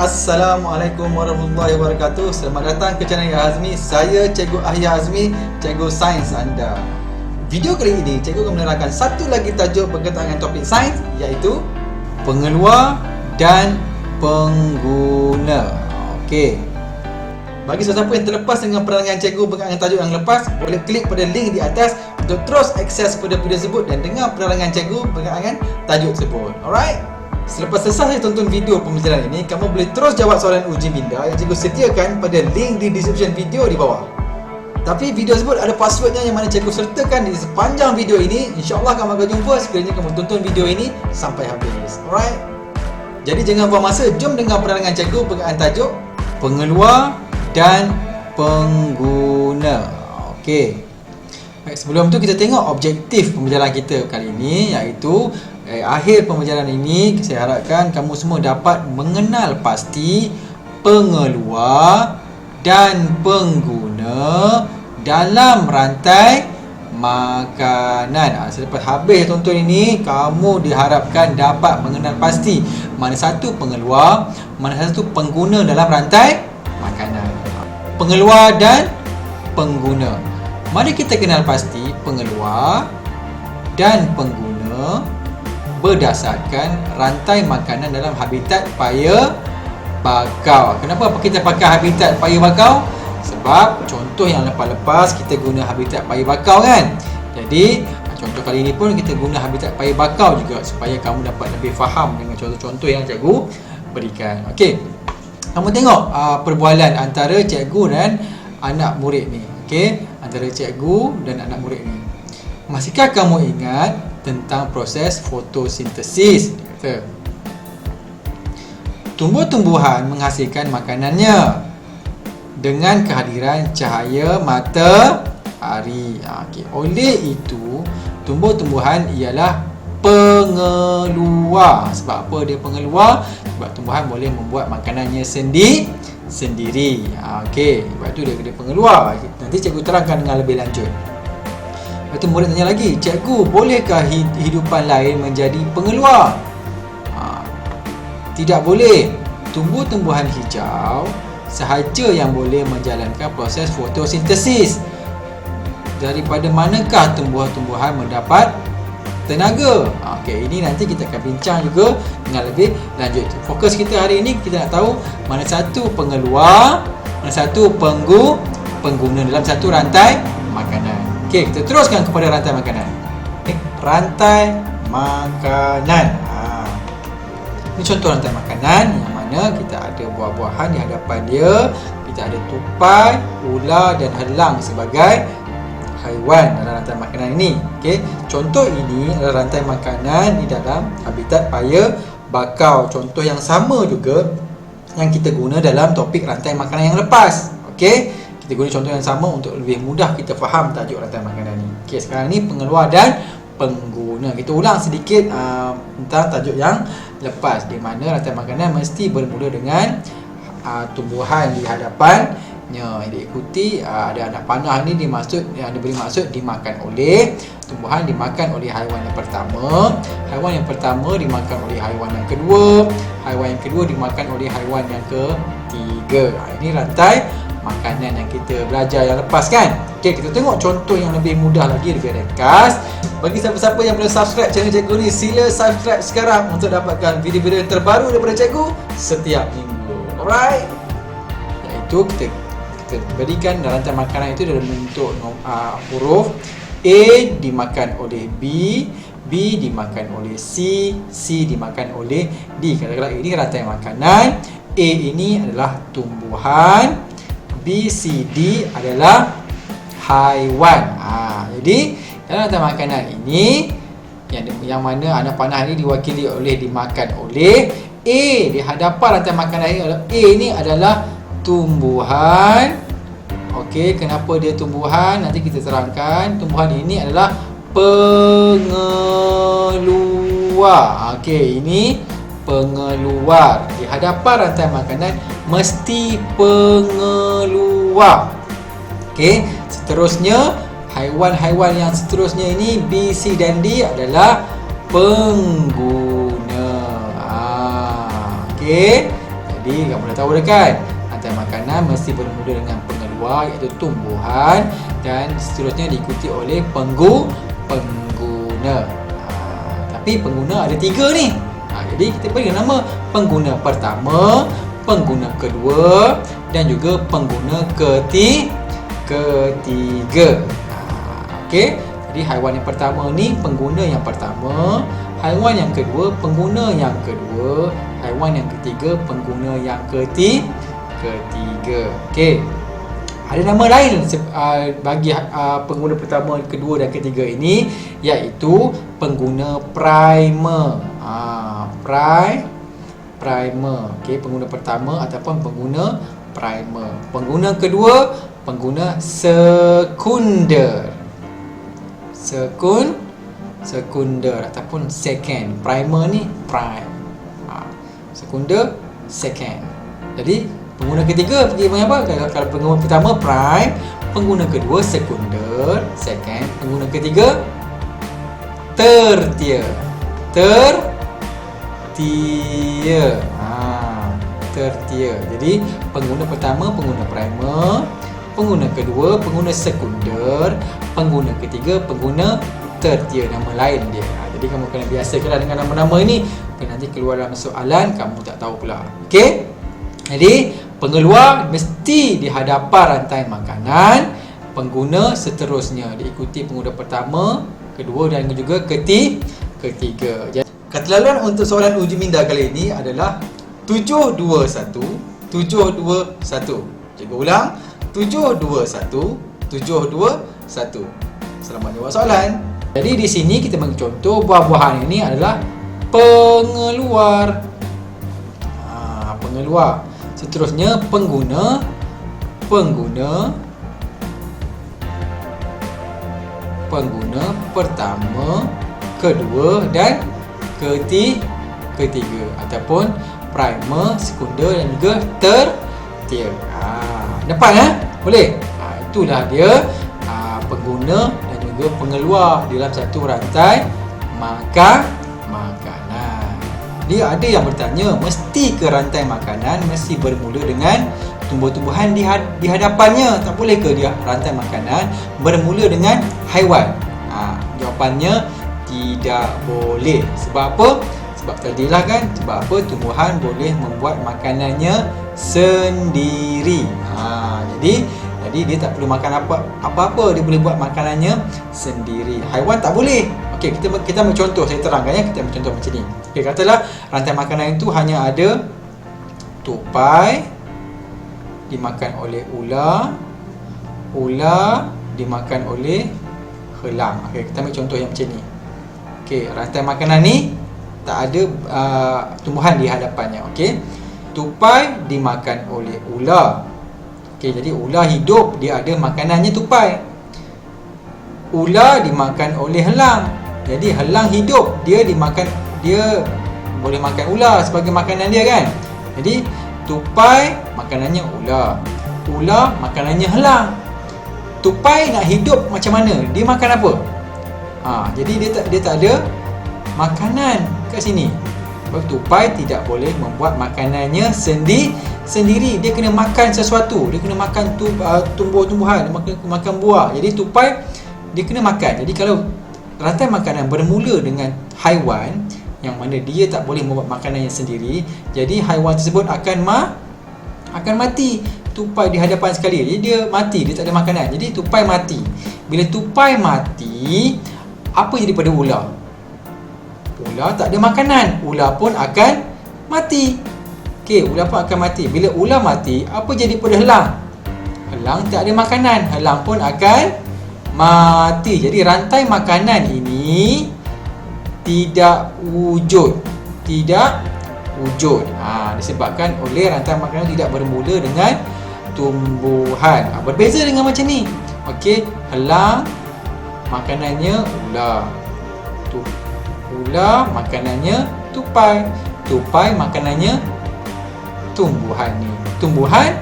Assalamualaikum warahmatullahi wabarakatuh. Selamat datang ke channel Ya Azmi. Saya Cikgu Ahya Azmi, Cikgu Sains anda. Video kali ini, Cikgu akan menerangkan satu lagi tajuk berkaitan dengan topik sains, iaitu pengeluar dan pengguna. Okey. Bagi sesiapa yang terlepas dengan penerangan Cikgu berkaitan dengan tajuk yang lepas, boleh klik pada link di atas untuk terus akses pada video tersebut dan dengar penerangan Cikgu berkaitan dengan tajuk tersebut. Alright? Selepas selesai tonton video pembelajaran ini, kamu boleh terus jawab soalan uji minda yang Cikgu sediakan pada link di description video di bawah. Tapi video tersebut ada passwordnya yang mana Cikgu sertakan di sepanjang video ini. InsyaAllah kamu akan jumpa sekiranya kamu tonton video ini sampai habis. Alright? Jadi jangan buang masa, jom dengar penerangan Cikgu berkaitan tajuk pengeluar dan pengguna. Okey. Baik, sebelum tu kita tengok objektif pembelajaran kita kali ini, iaitu akhir pembelajaran ini saya harapkan kamu semua dapat mengenal pasti pengeluar dan pengguna dalam rantai makanan. Selepas habis tonton ini, kamu diharapkan dapat mengenal pasti mana satu pengeluar, mana satu pengguna dalam rantai makanan. Pengeluar dan pengguna. Mari kita kenal pasti pengeluar dan pengguna berdasarkan rantai makanan dalam habitat paya bakau. Kenapa kita pakai habitat paya bakau? Sebab contoh yang lepas-lepas kita guna habitat paya bakau kan. Jadi contoh kali ini pun kita guna habitat paya bakau juga supaya kamu dapat lebih faham dengan contoh-contoh yang cikgu berikan. Okey. Kamu tengok perbualan antara cikgu dan anak murid ni. Okey, antara cikgu dan anak murid ni. Masihkah kamu ingat tentang proses fotosintesis? Dia kata, tumbuh-tumbuhan menghasilkan makanannya dengan kehadiran cahaya matahari. Okay. Oleh itu, tumbuh-tumbuhan ialah pengeluar. Sebab apa dia pengeluar? Sebab tumbuhan boleh membuat makanannya sendiri. Okey, sebab tu dia pengeluar. Nanti cikgu terangkan dengan lebih lanjut. Lepas tu murid tanya lagi, cikgu, bolehkah hidupan lain menjadi pengeluar? Tidak boleh. Tumbuh-tumbuhan hijau sahaja yang boleh menjalankan proses fotosintesis. Daripada manakah tumbuh-tumbuhan mendapat tenaga? Okey, ini nanti kita akan bincang juga dengan lebih lanjut. Fokus kita hari ini, kita nak tahu mana satu pengeluar, mana satu pengguna dalam satu rantai makanan. Okey, kita teruskan kepada rantai makanan. Rantai makanan. Ini contoh rantai makanan yang mana kita ada buah-buahan di hadapan dia, kita ada tupai, ular dan elang sebagai haiwan dalam rantai makanan ini. Okey, contoh ini adalah rantai makanan di dalam habitat paya bakau. Contoh yang sama juga yang kita guna dalam topik rantai makanan yang lepas. Okey, kita guna contoh yang sama untuk lebih mudah kita faham tajuk rantai makanan ini. Okey, sekarang ni pengeluar dan pengguna. Kita ulang sedikit tentang tajuk yang lepas, di mana rantai makanan mesti bermula dengan tumbuhan di hadapan yang diikuti ada anak panah ni yang diberi maksud dimakan oleh tumbuhan, dimakan oleh haiwan yang pertama, haiwan yang pertama dimakan oleh haiwan yang kedua, haiwan yang kedua dimakan oleh haiwan yang ketiga. Ini rantai makanan yang kita belajar yang lepas kan. Okey, kita tengok contoh yang lebih mudah lagi, lebih ringkas. Bagi siapa-siapa yang belum subscribe channel cikgu ni, sila subscribe sekarang untuk dapatkan video-video terbaru daripada cikgu setiap minggu. Alright, iaitu kita berikan rantai makanan itu dalam bentuk huruf A dimakan oleh B, B dimakan oleh C, C dimakan oleh D. Katakanlah ini rantai makanan, A ini adalah tumbuhan, B, C, D adalah haiwan. Jadi dalam rantai makanan ini yang mana anak panah ini diwakili oleh dimakan oleh A. Di hadapan rantai makanan ini adalah A ini adalah tumbuhan. Okey, kenapa dia tumbuhan? Nanti kita terangkan. Tumbuhan ini adalah pengeluar. Okey, ini pengeluar. Di hadapan rantai makanan mesti pengeluar. Okey, seterusnya haiwan-haiwan yang seterusnya ini B, C dan D adalah pengguna. Okey. Jadi kamu dah tahu dah kan, rantai makanan mesti bermula dengan pengeluar iaitu tumbuhan dan seterusnya diikuti oleh pengguna. Tapi pengguna ada 3 ni. Jadi kita beri nama pengguna pertama, pengguna kedua dan juga pengguna ketiga. Okey. Jadi haiwan yang pertama ni pengguna yang pertama, haiwan yang kedua pengguna yang kedua, haiwan yang ketiga pengguna yang ketiga. Okey. Ada nama lain bagi pengguna pertama, kedua dan ketiga ini, iaitu pengguna primer. Primer. Okey, pengguna pertama ataupun pengguna primer. Pengguna kedua, pengguna sekunder. Sekunder ataupun second. Primer ni prime. Sekunder, second. Jadi pengguna ketiga pergi apa? Kalau pengguna pertama prime, pengguna kedua sekunder, second, pengguna ketiga tertier. Tertier. Jadi pengguna pertama pengguna primer, pengguna kedua pengguna sekunder, pengguna ketiga pengguna tertier, nama lain dia. Jadi kamu kena biasakanlah dengan nama-nama ini, nanti keluar dalam soalan kamu tak tahu pula. Okey? Jadi pengeluar mesti di hadapan rantai makanan, pengguna seterusnya diikuti pengguna pertama, kedua dan juga ketiga. Kata laluan untuk soalan uji minda kali ini adalah 721. Cikgu ulang, 721. Selamat jawab soalan. Jadi di sini kita bagi contoh buah-buahan ini adalah pengeluar. Seterusnya pengguna pertama, kedua dan ketiga ataupun primer, sekunder dan juga tertier. Dapat boleh? Itulah dia pengguna dan juga pengeluar dalam satu rantai makanan. Jadi ada yang bertanya, mesti ke rantai makanan mesti bermula dengan tumbuh-tumbuhan di hadapannya? Tak boleh ke dia rantai makanan bermula dengan haiwan? Jawapannya tidak boleh. Sebab apa? Sebab tadilah kan, sebab apa? Tumbuhan boleh membuat makanannya sendiri. Jadi dia tak perlu makan apa-apa, dia boleh buat makanannya sendiri. Haiwan tak boleh. Okey, kita ambil contoh, saya terangkan ya. Kita ambil contoh macam ni. Okey, katalah rantai makanan itu hanya ada tupai dimakan oleh ular dimakan oleh helang. Okey, kita ambil contoh yang macam ni. Okey, rantai makanan ni tak ada tumbuhan di hadapannya. Okey, tupai dimakan oleh ular. Okey, jadi ular hidup, dia ada makanannya tupai. Ular dimakan oleh helang. Jadi helang hidup, dia boleh makan ular sebagai makanan dia kan. Jadi tupai makanannya ular, ular makanannya helang. Tupai nak hidup macam mana? Dia makan apa? Jadi dia tak ada makanan kat sini. Sebab tupai tidak boleh membuat makanannya sendiri. Dia kena makan sesuatu. Dia kena makan tumbuh-tumbuhan, makan buah. Jadi tupai dia kena makan. Jadi kalau rantai makanan bermula dengan haiwan yang mana dia tak boleh membuat makanannya sendiri, jadi haiwan tersebut akan mati. Tupai di hadapan sekali, jadi dia mati, dia tak ada makanan. Jadi tupai mati. Bila tupai mati, apa jadi pada ular? Ular tak ada makanan, ular pun akan mati. Okey, ular pun akan mati. Bila ular mati, apa jadi pada helang? Helang tak ada makanan, helang pun akan mati. Jadi rantai makanan ini tidak wujud. Disebabkan oleh rantai makanan tidak bermula dengan tumbuhan. Berbeza dengan macam ni. Okey, helang makanannya ular. Ular makanannya tupai. Tupai makanannya tumbuhan ni. Tumbuhan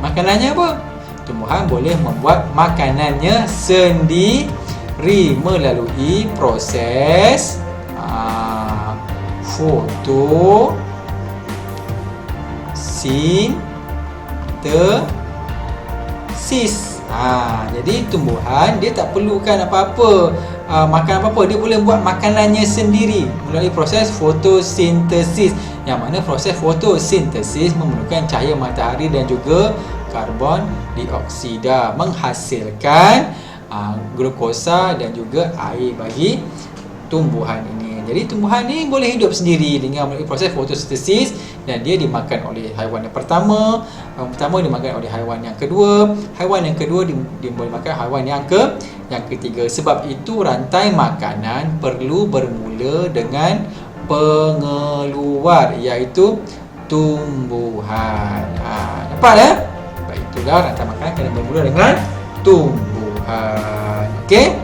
makanannya apa? Tumbuhan boleh membuat makanannya sendiri melalui proses fotosintesis. Jadi tumbuhan dia tak perlukan apa-apa, makan apa-apa, dia boleh buat makanannya sendiri melalui proses fotosintesis. Yang mana proses fotosintesis memerlukan cahaya matahari dan juga karbon dioksida, menghasilkan glukosa dan juga air bagi tumbuhan ini. Jadi tumbuhan ini boleh hidup sendiri dengan melalui proses fotosintesis, dan dia dimakan oleh haiwan yang pertama. Haiwan pertama dimakan oleh haiwan yang kedua. Haiwan yang kedua dia boleh makan haiwan yang ketiga. Sebab itu rantai makanan perlu bermula dengan pengeluar, iaitu tumbuhan. Nampak ya? Baik, itulah rantai makanan kena bermula dengan tumbuhan. Okey?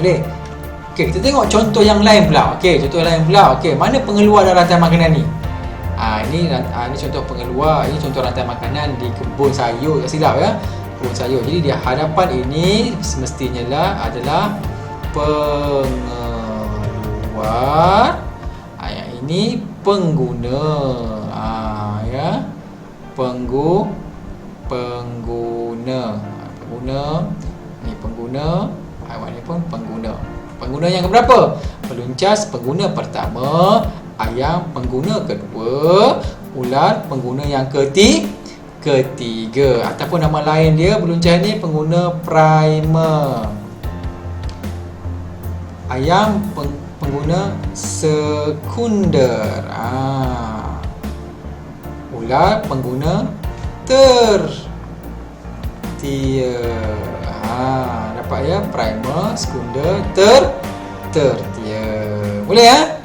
Boleh? Okey, kita tengok contoh yang lain pula. Okey, mana pengeluar dalam rantai makanan ni? Ini contoh pengeluar. Ini contoh rantai makanan di kebun sayur. Tak silap ya. Kebun sayur. Jadi di hadapan ini semestinya adalah pengeluar. Yang ini pengguna. Pengguna. Ini pengguna. Haiwan ni pun pengguna. Pengguna yang keberapa? Peluncas pengguna pertama, ayam pengguna kedua, ular pengguna yang ketiga. Ataupun nama lain dia peluncas ni pengguna primer. Ayam pengguna sekunder. Ular pengguna tertier. Dapat ya, primer, sekunder, tertier. Boleh ya?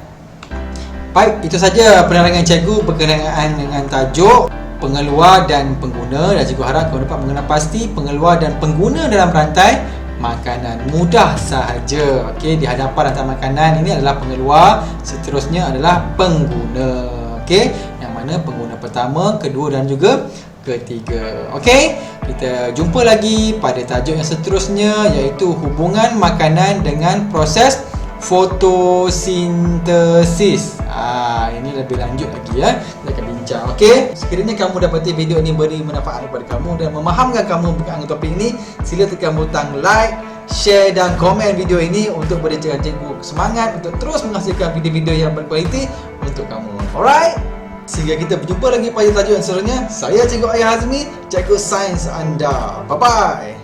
Baik, itu saja penerangan cikgu berkenaan dengan tajuk pengeluar dan pengguna, dan cikgu harap kau dapat mengenal pasti pengeluar dan pengguna dalam rantai makanan. Mudah sahaja. Okey, di hadapan rantai makanan ini adalah pengeluar, seterusnya adalah pengguna. Okey, yang mana pengguna pertama, kedua dan juga ketiga. Okey, kita jumpa lagi pada tajuk yang seterusnya, iaitu hubungan makanan dengan proses fotosintesis. Ini lebih lanjut lagi ya, kita akan bincang. Okey, sekiranya kamu dapati video ini beri manfaat kepada kamu dan memahamkan kamu berkaitan dengan topik ini, sila tekan butang like, share dan komen video ini untuk beri cikgu semangat untuk terus menghasilkan video-video yang berkualiti untuk kamu. Alright, sehingga kita berjumpa lagi pada tajuk yang seterusnya. Saya Cikgu Ayah Hazmi, cikgu sains anda. Bye-bye.